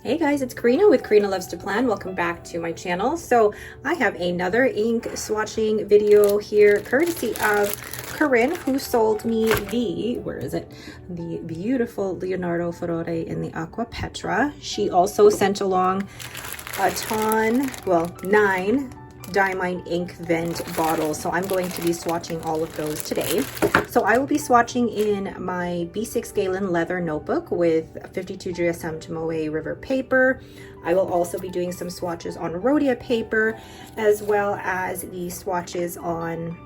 Hey guys, it's Karina with Karina Loves to Plan. Welcome back to my channel. So I have another ink swatching video here courtesy of Corinne, who sold me the beautiful Leonardo Furore in the Aqua Petra. She also sent along a ton, well, 9 Diamine Inkvent bottles. So I'm going to be swatching all of those today. So I will be swatching in my B6 Galen leather notebook with 52 GSM Tomoe River paper. I will also be doing some swatches on Rhodia paper, as well as the swatches on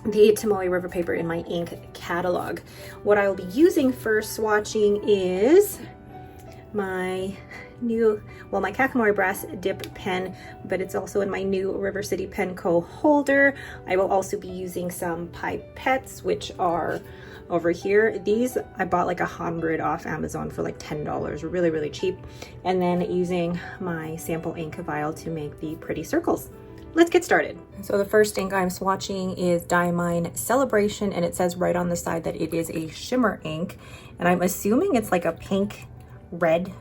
the Tomoe River paper in my ink catalog. What I will be using for swatching is my my Kakamori brass dip pen, but it's also in my new River City Pen Co holder. I will also be using some pipettes, which are over here. These I bought like 100 off Amazon for like $10, really cheap. And then using my sample ink vial to make the pretty circles. Let's get started. So the first ink I'm swatching is Diamine Celebration, and it says right on the side that it is a shimmer ink, and I'm assuming it's like a pink red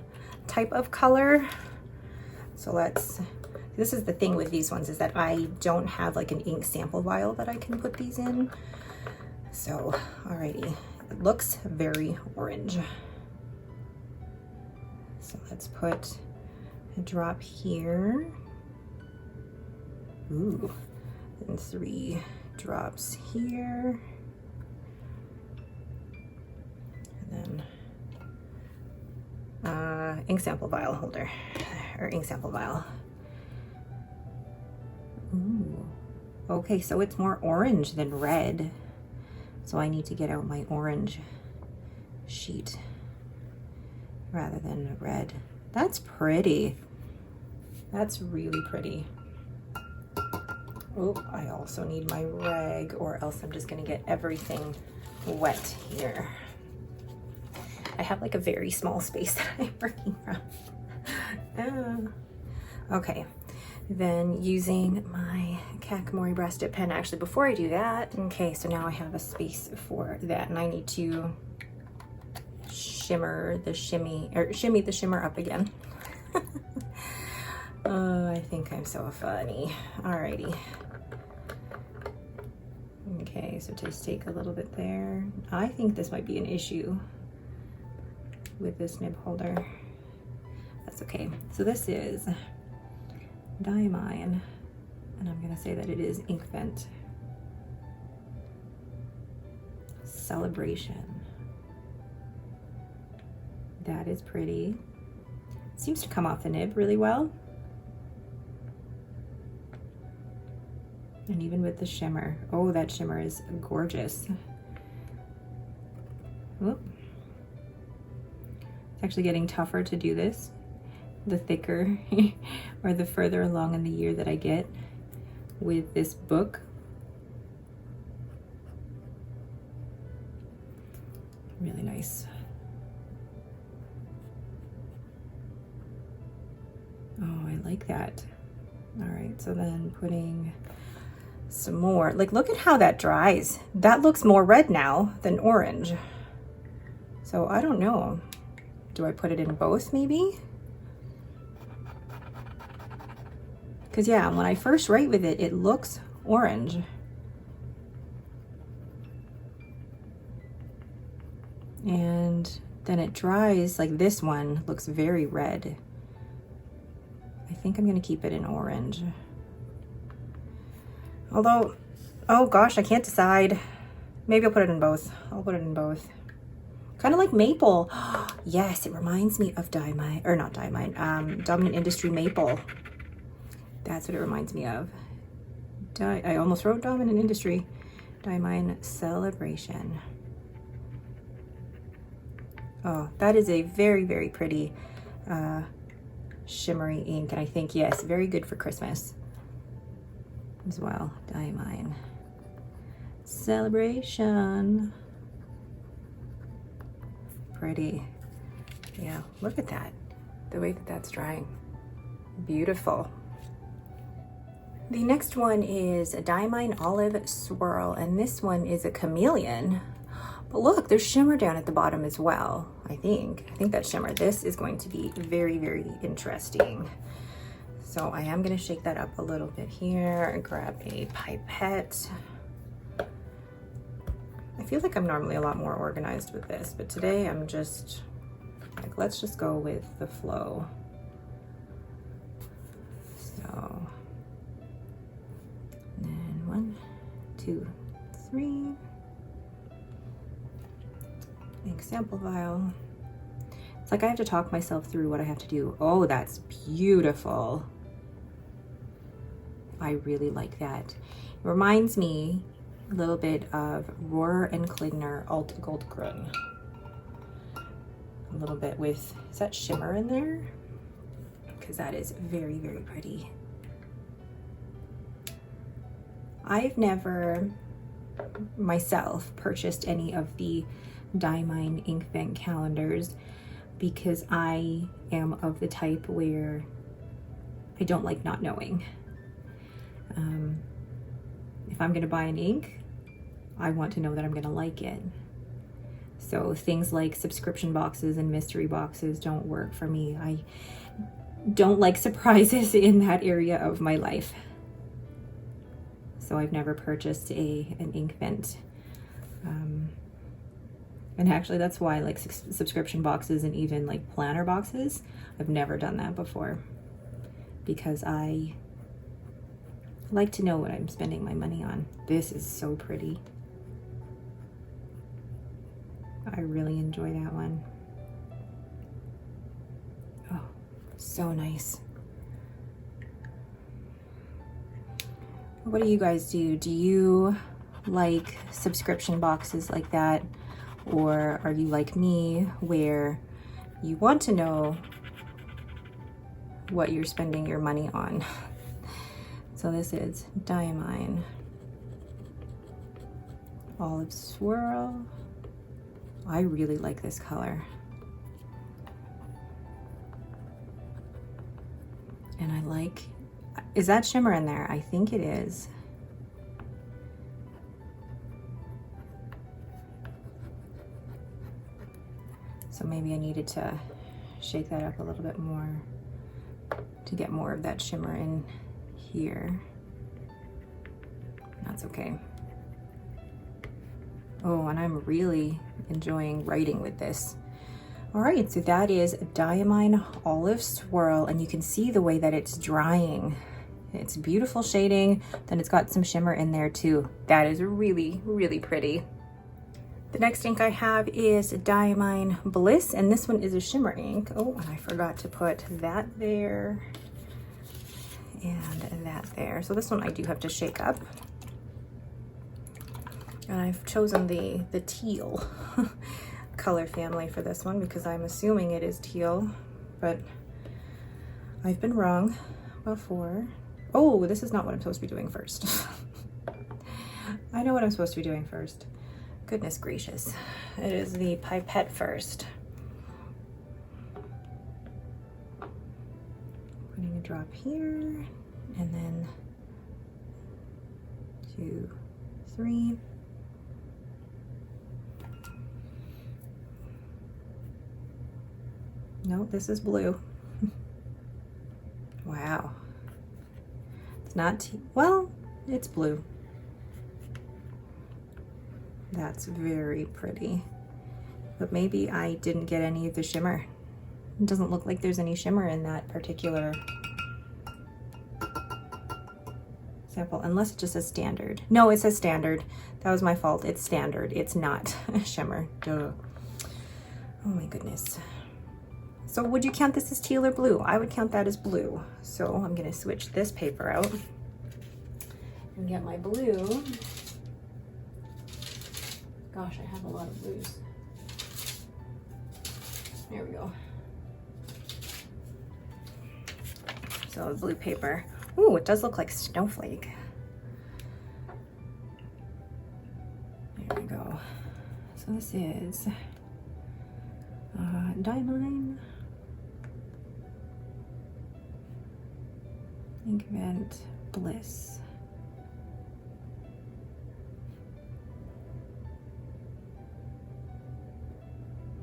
type of color. So this is the thing with these ones, is that I don't have like an ink sample vial that I can put these in. So alrighty, it looks very orange. So let's put a drop here. Ooh, and 3 drops here. And then ink sample vial holder, or ink sample vial. Ooh, okay, so it's more orange than red. So I need to get out my orange sheet rather than red. That's pretty. That's really pretty. Oh, I also need my rag, or else I'm just gonna get everything wet here. I have like a very small space that I'm working from. Okay, then using my Kakamori brass dip pen. Actually, before I do that, okay, so now I have a space for that, and I need to shimmy the shimmer up again. I think I'm so funny. Alrighty. Okay, so just take a little bit there. I think this might be an issue with this nib holder. That's okay. So this is Diamine, and I'm gonna say that it is Inkvent Celebration. That is pretty. Seems to come off the nib really well. And even with the shimmer. Oh, that shimmer is gorgeous. Whoop. It's actually getting tougher to do this the thicker or the further along in the year that I get with this book. Really nice. Oh, I like that. All right, so then putting some more, like, look at how that dries. That looks more red now than orange. So I don't know. Do I put it in both maybe? Because yeah, when I first write with it, it looks orange. And then it dries, like this one looks very red. I think I'm gonna keep it in orange. Although, oh gosh, I can't decide. Maybe I'll put it in both. I'll put it in both. Kind of like maple. Yes, it reminds me of Diamine, or not Diamine, Dominant Industry Maple. That's what it reminds me of. I almost wrote Dominant Industry. Diamine Celebration. Oh, that is a very pretty shimmery ink, and I think, yes, very good for Christmas as well. Diamine Celebration. Pretty. Yeah, look at that. The way that that's drying. Beautiful. The next one is a Diamine Olive Swirl, and this one is a chameleon, But look, there's shimmer down at the bottom as well, I think. I think that shimmer. This is going to be very, very interesting. So I am gonna shake that up a little bit here and grab a pipette. I feel like I'm normally a lot more organized with this, but today I'm just like, let's just go with the flow. So, and then 1, 2, 3. Ink sample vial. It's like I have to talk myself through what I have to do. Oh, that's beautiful. I really like that. It reminds me a little bit of Rohrer and Klingner Alt Goldgrün. A little bit with, is that shimmer in there? Because that is very, very pretty. I've never myself purchased any of the Diamine Inkvent calendars because I am of the type where I don't like not knowing. If I'm gonna buy an ink, I want to know that I'm gonna like it. So things like subscription boxes and mystery boxes don't work for me. I don't like surprises in that area of my life. So I've never purchased an Inkvent. And actually that's why I like subscription boxes and even like planner boxes. I've never done that before because I like to know what I'm spending my money on. This is so pretty. I really enjoy that one. Oh, so nice. What do you guys do? Do you like subscription boxes like that? Or are you like me where you want to know what you're spending your money on? So this is Diamine Olive Swirl. I really like this color. And I like, is that shimmer in there? I think it is. So maybe I needed to shake that up a little bit more to get more of that shimmer in here. That's okay. Oh, and I'm really enjoying writing with this. All right, so that is Diamine Olive Swirl, and you can see the way that it's drying. It's beautiful shading, then it's got some shimmer in there too. That is really, really pretty. The next ink I have is Diamine Bliss, and this one is a shimmer ink. Oh, and I forgot to put that there and that there. So this one I do have to shake up. And I've chosen the teal color family for this one because I'm assuming it is teal, but I've been wrong before. Oh, this is not what I'm supposed to be doing first. I know what I'm supposed to be doing first. Goodness gracious. It is the pipette first. Putting a drop here, and then 2, 3. No, this is blue. Wow. It's not, well, it's blue. That's very pretty. But maybe I didn't get any of the shimmer. It doesn't look like there's any shimmer in that particular sample, unless it just says standard. No, it says standard. That was my fault. It's standard. It's not shimmer. Duh. Oh my goodness. So would you count this as teal or blue? I would count that as blue. So I'm gonna switch this paper out and get my blue. Gosh, I have a lot of blues. There we go. So blue paper. Ooh, it does look like snowflake. There we go. So this is Diamine Inkvent Bliss.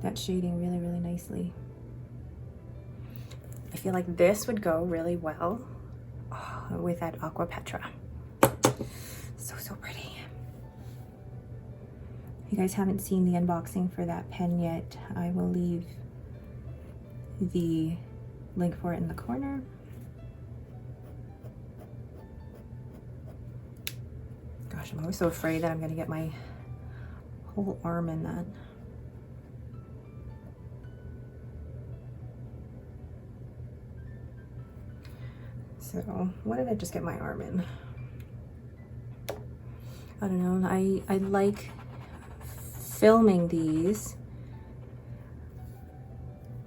that shading really, really nicely. I feel like this would go really well with that Aqua Petra. So, so pretty. If you guys haven't seen the unboxing for that pen yet, I will leave the link for it in the corner. Gosh, I'm always so afraid that I'm gonna get my whole arm in that. So, what did I just get my arm in? I don't know, I like filming these,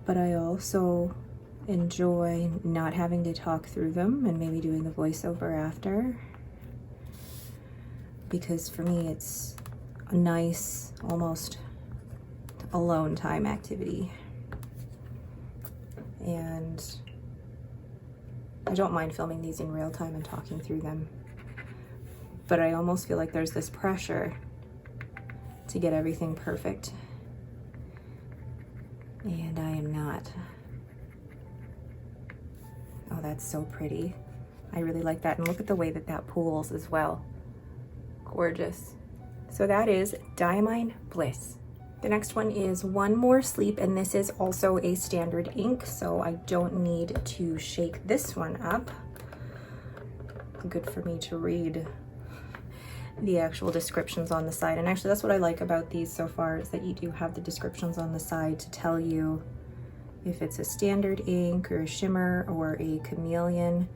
but I also enjoy not having to talk through them and maybe doing the voiceover after, because for me it's a nice, almost alone time activity. And I don't mind filming these in real time and talking through them, but I almost feel like there's this pressure to get everything perfect, and I am not. Oh, that's so pretty. I really like that, and look at the way that that pools as well. Gorgeous. So that is Diamine Bliss. The next one is One More Sleep, and this is also a standard ink, so I don't need to shake this one up. Good for me to read the actual descriptions on the side. And actually that's what I like about these so far, is that you do have the descriptions on the side to tell you if it's a standard ink or a shimmer or a chameleon.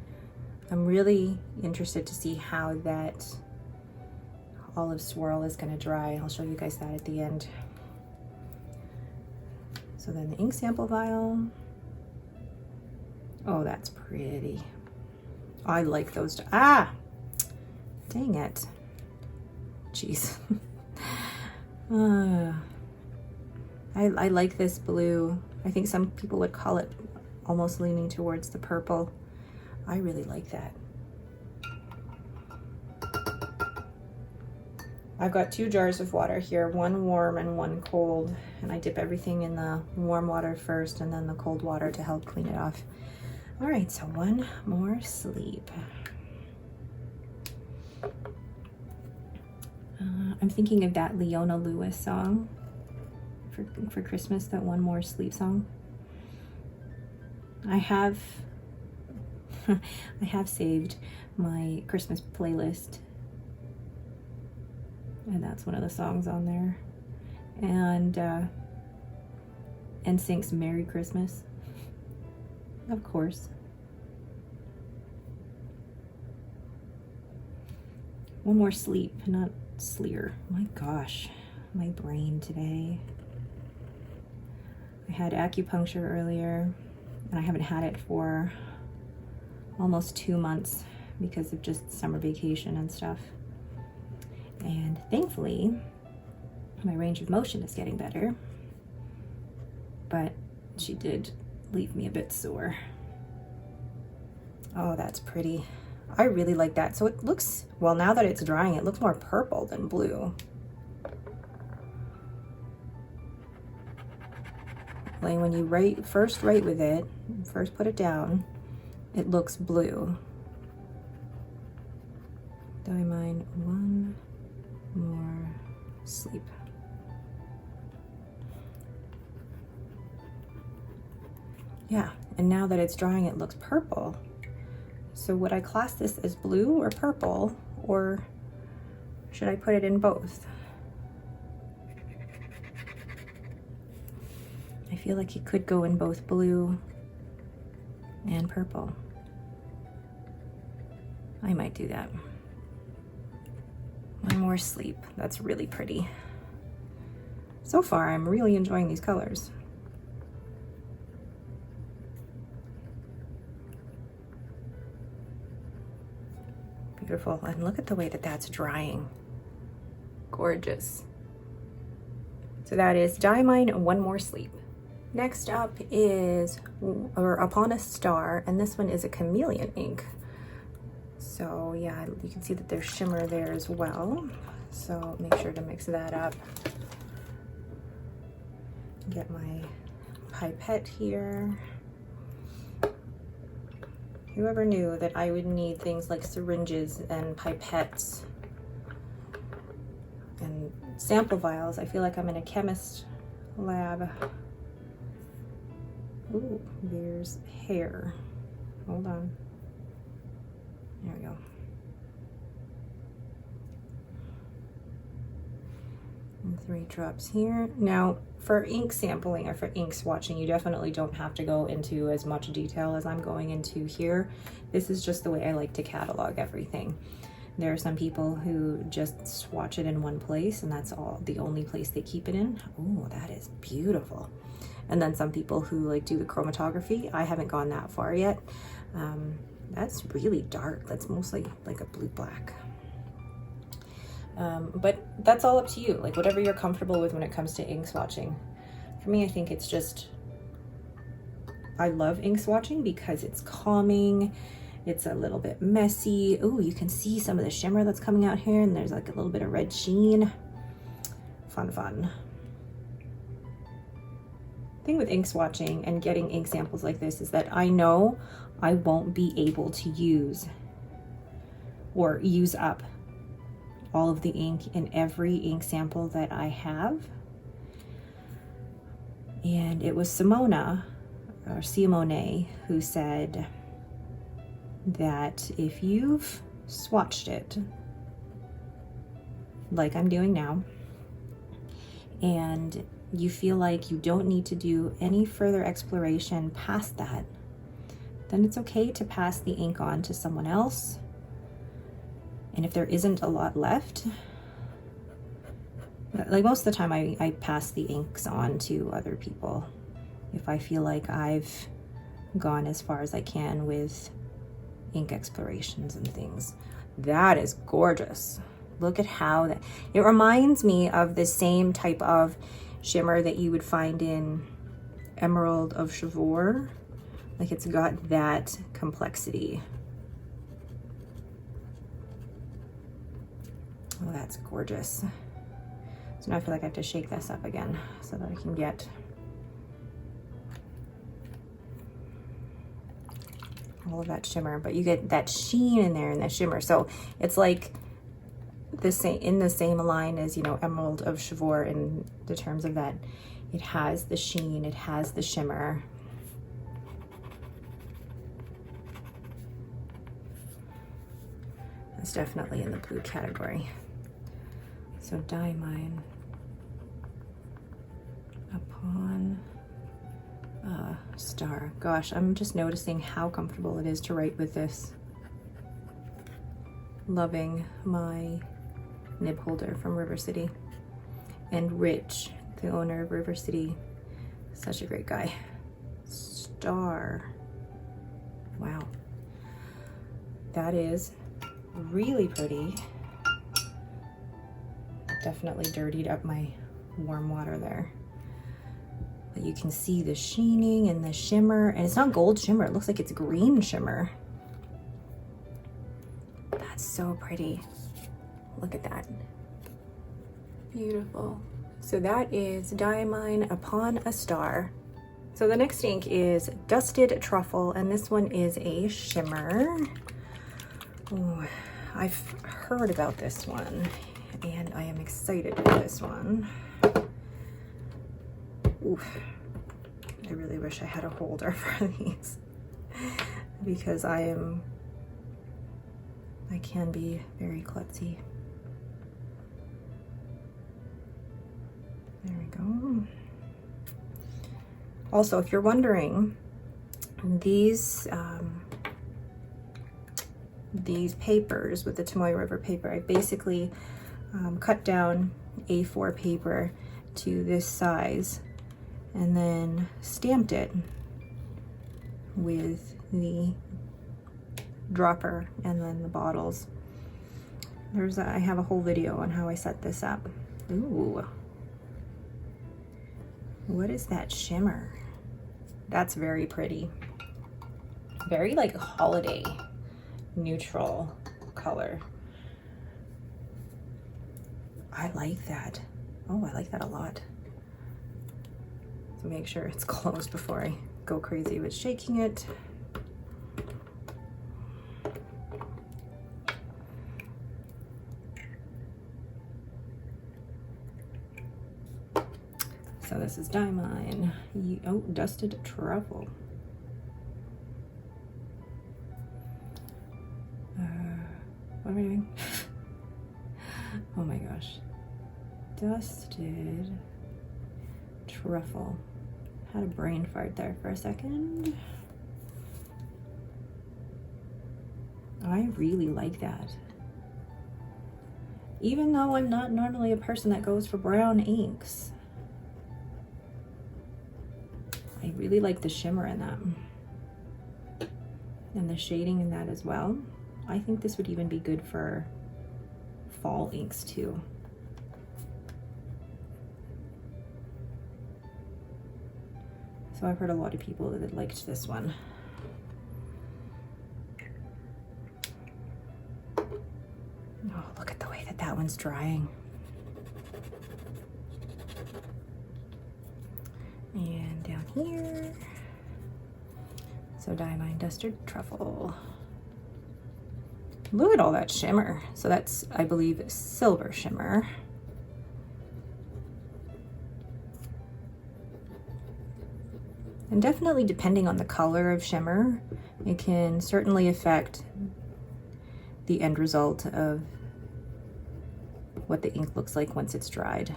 I'm really interested to see how that olive swirl is going to dry. I'll show you guys that at the end. So then the ink sample vial. Oh, that's pretty. I like those. Ah, dang it. Jeez. I like this blue. I think some people would call it almost leaning towards the purple. I really like that. I've got 2 jars of water here, one warm and one cold, and I dip everything in the warm water first and then the cold water to help clean it off. All right, so One More Sleep. I'm thinking of that Leona Lewis song for Christmas, that One More Sleep song. I have saved my Christmas playlist, and that's one of the songs on there. And NSYNC's Merry Christmas, of course. One More Sleep, not Sleer. My gosh, my brain today. I had acupuncture earlier, and I haven't had it for almost 2 months because of just summer vacation and stuff. And thankfully, my range of motion is getting better, but she did leave me a bit sore. Oh, that's pretty. I really like that. So it looks, well, now that it's drying, it looks more purple than blue. Like when you first write with it, first put it down, it looks blue. Diamine One More Sleep. Yeah, and now that it's drying, it looks purple. So would I class this as blue or purple, or should I put it in both? I feel like it could go in both blue and purple. I might do that. One More Sleep. That's really pretty. So far, I'm really enjoying these colors. Beautiful. And look at the way that that's drying. Gorgeous. So that is Diamine One More Sleep. Next up is Upon a Star, and this one is a chameleon ink. So yeah, you can see that there's shimmer there as well. So make sure to mix that up. Get my pipette here. Whoever knew that I would need things like syringes and pipettes and sample vials. I feel like I'm in a chemist lab. Ooh, there's hair. Hold on. There we go. And 3 drops here. Now, for ink sampling or for ink swatching, you definitely don't have to go into as much detail as I'm going into here. This is just the way I like to catalog everything. There are some people who just swatch it in one place and that's all, the only place they keep it in. Oh, that is beautiful. And then some people who like do the chromatography. I haven't gone that far yet. That's really dark. That's mostly like a blue-black. But that's all up to you, like whatever you're comfortable with when it comes to ink swatching. For me, I think it's just, I love ink swatching because it's calming. It's a little bit messy. Oh, you can see some of the shimmer that's coming out here, and there's like a little bit of red sheen. Fun, fun. The thing with ink swatching and getting ink samples like this is that I know I won't be able to use up all of the ink in every ink sample that I have. And it was Simona, or Simone, who said that if you've swatched it, like I'm doing now, and you feel like you don't need to do any further exploration past that, then it's okay to pass the ink on to someone else. And if there isn't a lot left, like most of the time I pass the inks on to other people if I feel like I've gone as far as I can with ink explorations and things. That is gorgeous. Look at how that, it reminds me of the same type of shimmer that you would find in Emerald of Chivor. Like it's got that complexity. Oh, that's gorgeous. So now I feel like I have to shake this up again so that I can get all of that shimmer, but you get that sheen in there and that shimmer. So it's like the same, in the same line as, you know, Emerald of Chivor in the terms of that. It has the sheen, it has the shimmer. It's definitely in the blue category. So Diamine upon a star. Gosh, I'm just noticing how comfortable it is to write with this. Loving my nib holder from River City. And Rich, the owner of River City, such a great guy. Star. Wow. That is really pretty. Definitely dirtied up my warm water there. But you can see the sheening and the shimmer, and it's not gold shimmer, it looks like it's green shimmer. That's so pretty. Look at that. Beautiful. So that is Diamine Upon a Star. So the next ink is Dusted Truffle, and this one is a shimmer. Ooh, I've heard about this one and I am excited for this one. Oof. I really wish I had a holder for these because I can be very klutzy. There we go. Also, if you're wondering, these papers with the Tomoe River paper, I basically cut down A4 paper to this size and then stamped it with the dropper and then the bottles. I have a whole video on how I set this up. Ooh, what is that shimmer? That's very pretty. Very like holiday neutral color. I like that. Oh, I like that a lot. make sure it's closed before I go crazy with shaking it. So this is Diamine. Oh, Dusted Truffle. What am I doing? Oh my gosh. Dusted Truffle. Had a brain fart there for a second. I really like that. Even though I'm not normally a person that goes for brown inks, I really like the shimmer in that. And the shading in that as well. I think this would even be good for fall inks too. So I've heard a lot of people that liked this one. Oh, look at the way that one's drying. And down here, so Diamine Dusted Truffle. Look at all that shimmer. So that's, I believe, silver shimmer. And definitely depending on the color of shimmer, it can certainly affect the end result of what the ink looks like once it's dried.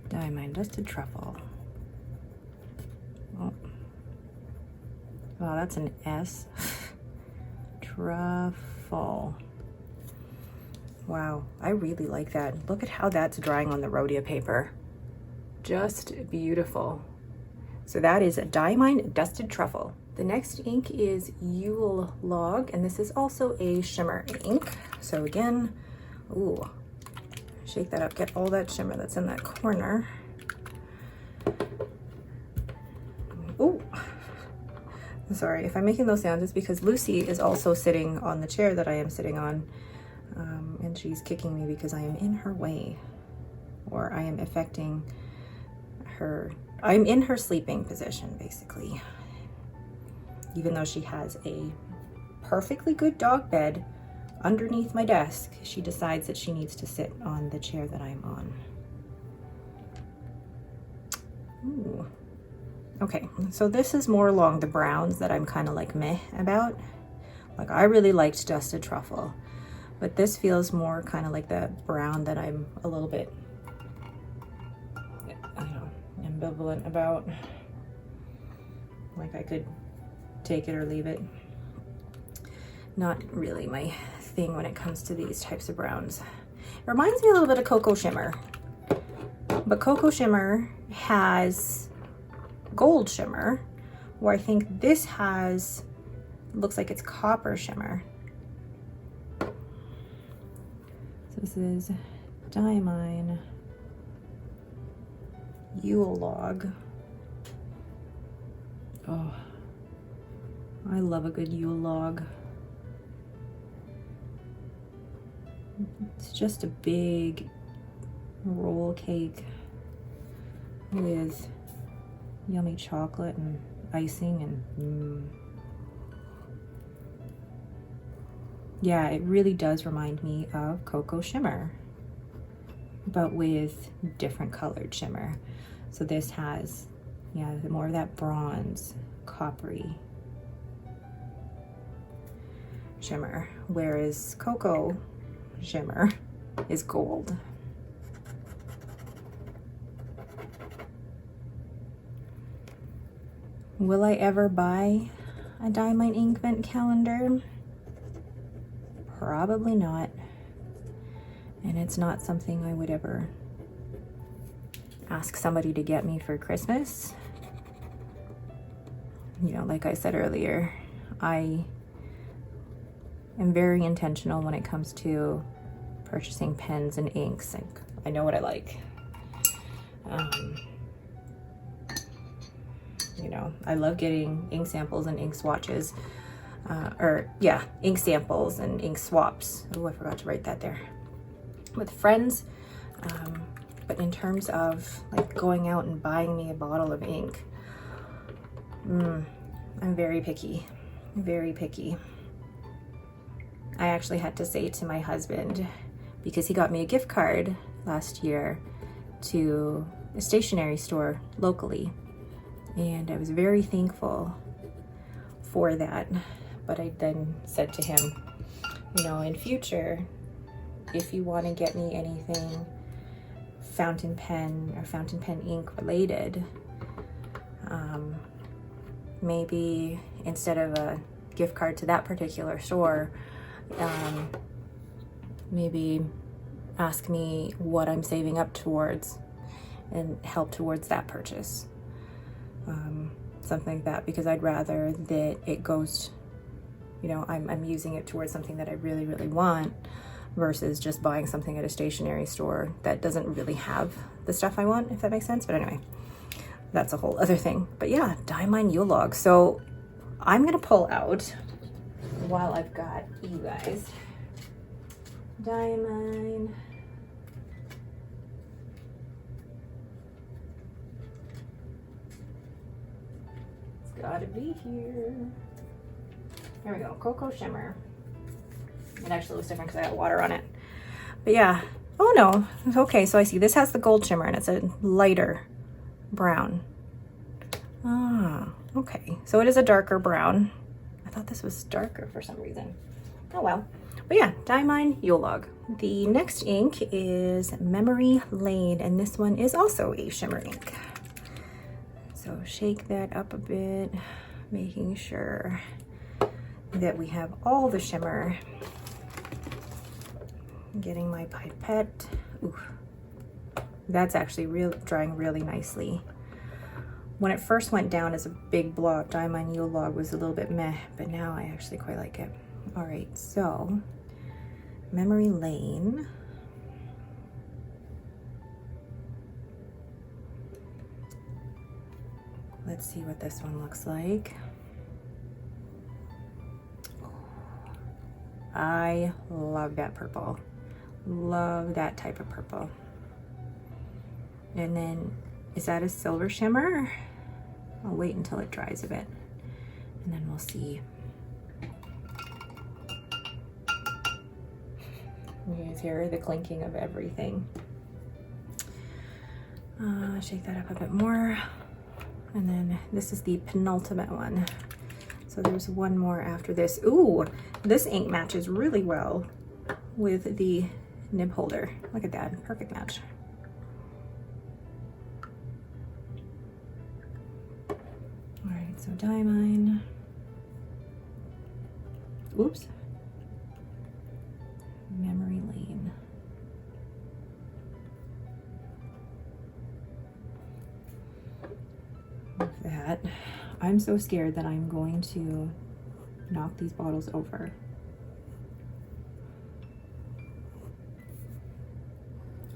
Diamine Dusted Truffle. Oh. Wow, that's an S. Truffle. Wow, I really like that. Look at how that's drying on the Rhodia paper. Just beautiful. So that is a Diamine Dusted Truffle. The next ink is Yule Log, and this is also a shimmer ink. So again, ooh, shake that up, get all that shimmer that's in that corner. Ooh, sorry if I'm making those sounds, it's because Lucy is also sitting on the chair that I am sitting on, and she's kicking me because I am in her way, or I am affecting her. I'm in her sleeping position, basically. Even though she has a perfectly good dog bed underneath my desk, she decides that she needs to sit on the chair that I'm on. Ooh. Okay, so this is more along the browns that I'm kind of like meh about. Like, I really liked Dusted Truffle, but this feels more kind of like the brown that I'm a little bit, I don't know, ambivalent about. Like, I could take it or leave it. Not really my thing when it comes to these types of browns. It reminds me a little bit of Cocoa Shimmer, but Cocoa Shimmer has gold shimmer, where I think this has, looks like it's copper shimmer. So this is Diamine Yule Log. Oh, I love a good Yule Log. It's just a big roll cake with yummy chocolate and icing and yeah, it really does remind me of Cocoa Shimmer, but with different colored shimmer. So this has, yeah, more of that bronze, coppery shimmer, whereas Cocoa Shimmer is gold. Will I ever buy a Diamine Inkvent calendar? Probably not. And it's not something I would ever ask somebody to get me for Christmas. You know, like I said earlier, I am very intentional when it comes to purchasing pens and inks. I know what I like. You know, I love getting ink samples and ink swatches, ink samples and ink swaps. Oh, I forgot to write that there. With friends, But in terms of like going out and buying me a bottle of ink, I'm very picky, very picky. I actually had to say to my husband, because he got me a gift card last year to a stationery store locally, and I was very thankful for that. But I then said to him, you know, in future, if you want to get me anything fountain pen or fountain pen ink related, maybe instead of a gift card to that particular store, maybe ask me what I'm saving up towards and help towards that purchase. Something like that, because I'd rather that it goes, you know, I'm using it towards something that I really, really want versus just buying something at a stationery store that doesn't really have the stuff I want, if that makes sense. But anyway, that's a whole other thing. But yeah, Diamine Yule Log. So I'm gonna pull out, while I've got you guys, Diamine. It's gotta be here. There we go, Cocoa Shimmer. It actually looks different because I got water on it. But yeah, oh no, okay, so I see this has the gold shimmer and it's a lighter brown. Ah, okay, so it is a darker brown. I thought this was darker for some reason. Oh well. But yeah, Diamine Yule Log. The next ink is Memory Lane, and this one is also a shimmer ink. So shake that up a bit, making sure that we have all the shimmer. Getting my pipette. Ooh, that's actually drying really nicely. When it first went down as a big blob, Diamine Yule Log was a little bit meh, but now I actually quite like it. All right, so Memory Lane. Let's see what this one looks like. I love that purple. Love that type of purple. And then, is that a silver shimmer? I'll wait until it dries a bit, and then we'll see. You guys hear the clinking of everything. Shake that up a bit more. And then this is the penultimate one. So there's one more after this. Ooh, this ink matches really well with the nib holder. Look at that, perfect match. All right, so Diamine. Oops. Memory Lane. Like that. I'm so scared that I'm going to knock these bottles over.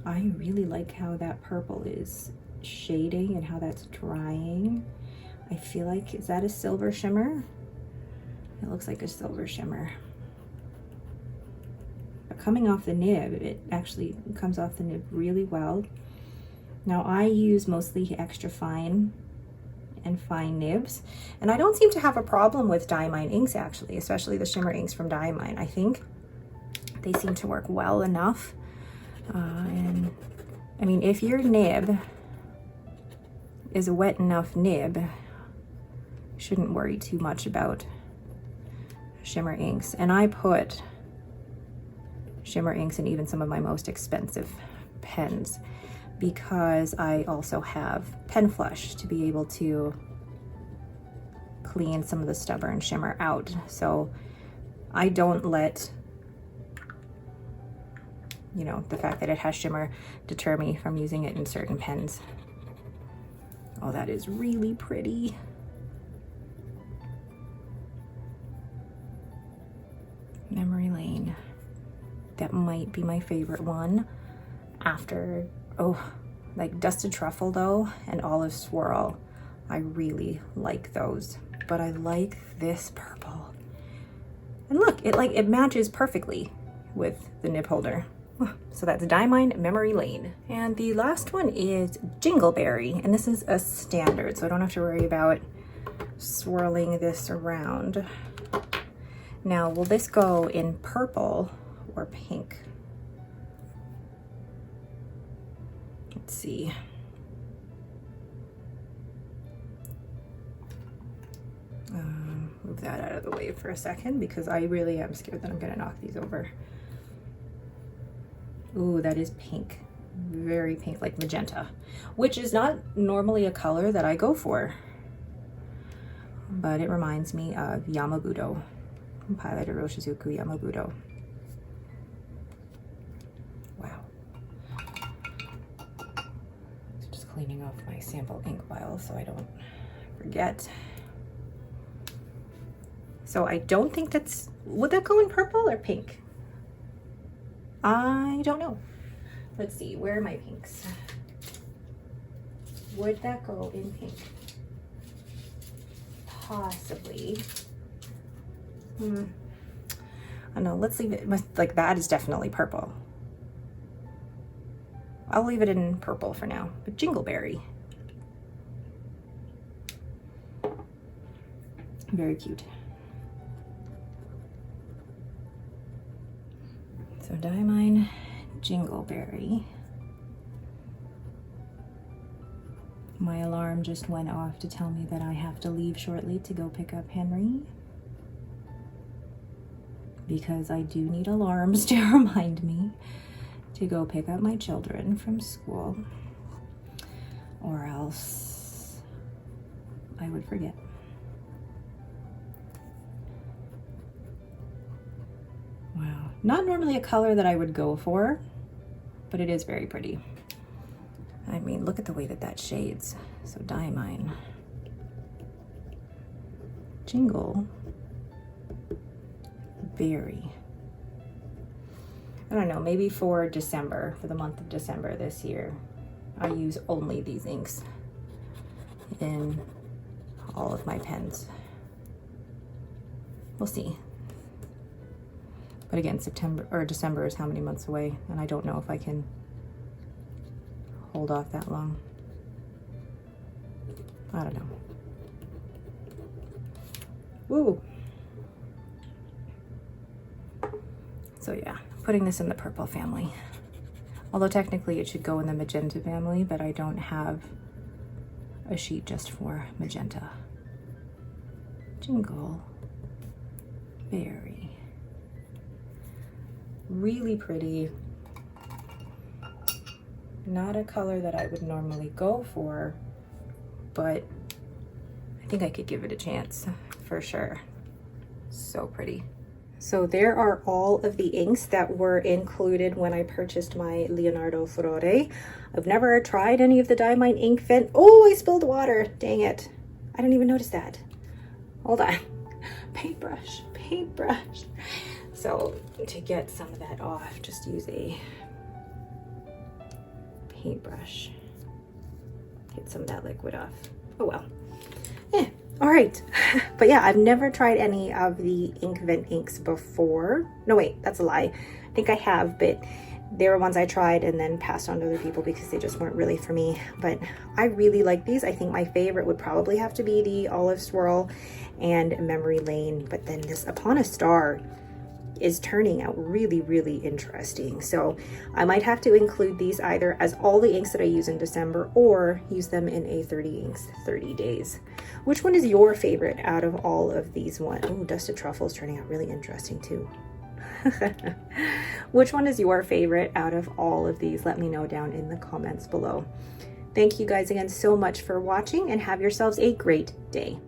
I really like how that purple is shading and how that's drying. I feel like, is that a silver shimmer? It looks like a silver shimmer. But coming off the nib, it actually comes off the nib really well. Now I use mostly extra fine and fine nibs, and I don't seem to have a problem with Diamine inks actually, especially the shimmer inks from Diamine. I think they seem to work well enough. And I mean, if your nib is a wet enough nib, you shouldn't worry too much about shimmer inks. And I put shimmer inks in even some of my most expensive pens, because I also have pen flush to be able to clean some of the stubborn shimmer out. So I don't let, you know, the fact that it has shimmer deter me from using it in certain pens. Oh, that is really pretty. Memory Lane. That might be my favorite one after, oh, like Dusted Truffle though, and Olive Swirl. I really like those, but I like this purple. And look, it matches perfectly with the nib holder. So that's Diamine Memory Lane. And the last one is Jingle Berry, and this is a standard, so I don't have to worry about swirling this around. Now, will this go in purple or pink? Let's see. Move that out of the way for a second because I really am scared that I'm gonna knock these over. Ooh, that is pink. Very pink, like magenta, which is not normally a color that I go for, but it reminds me of Yamabudo, highlighter Roshizuku Yamabudo. Wow. Just cleaning off my sample ink vial so I don't forget. So I don't think that's, would that go in purple or pink? I don't know. Let's see, where are my pinks? Would that go in pink? Possibly. I don't know, let's leave it, like that is definitely purple. I'll leave it in purple for now, but Jingle Berry. Very cute. So Diamine Jingle Berry. My alarm just went off to tell me that I have to leave shortly to go pick up Henry, because I do need alarms to remind me to go pick up my children from school, or else I would forget. Wow, not normally a color that I would go for, but it is very pretty. I mean, look at the way that that shades. So Diamine, Jingle Berry. I don't know, maybe for December, for the month of December this year, I use only these inks in all of my pens. We'll see. But again, September or December is how many months away, and I don't know if I can hold off that long. I don't know. Woo! So yeah, putting this in the purple family. Although technically it should go in the magenta family, but I don't have a sheet just for magenta. Jingle Berry. Really pretty. Not a color that I would normally go for, but I think I could give it a chance for sure. So pretty. So there are all of the inks that were included when I purchased my Leonardo Furore. I've never tried any of the Diamine Inkvent. Oh, I spilled water. Dang it. I didn't even notice that. Hold on. Paintbrush, paintbrush. So to get some of that off, just use a paintbrush. Get some of that liquid off. Oh well. Yeah. All right. But yeah, I've never tried any of the Inkvent inks before. No, wait, that's a lie. I think I have, but they were ones I tried and then passed on to other people because they just weren't really for me. But I really like these. I think my favorite would probably have to be the Olive Swirl and Memory Lane. But then this Upon a Star is turning out really, really interesting. So I might have to include these either as all the inks that I use in December or use them in a 30 inks 30 days. Which one is your favorite out of all of these ones? Oh, Dusted Truffle is turning out really interesting too. Which one is your favorite out of all of these? Let me know down in the comments below. Thank you guys again so much for watching, and have yourselves a great day.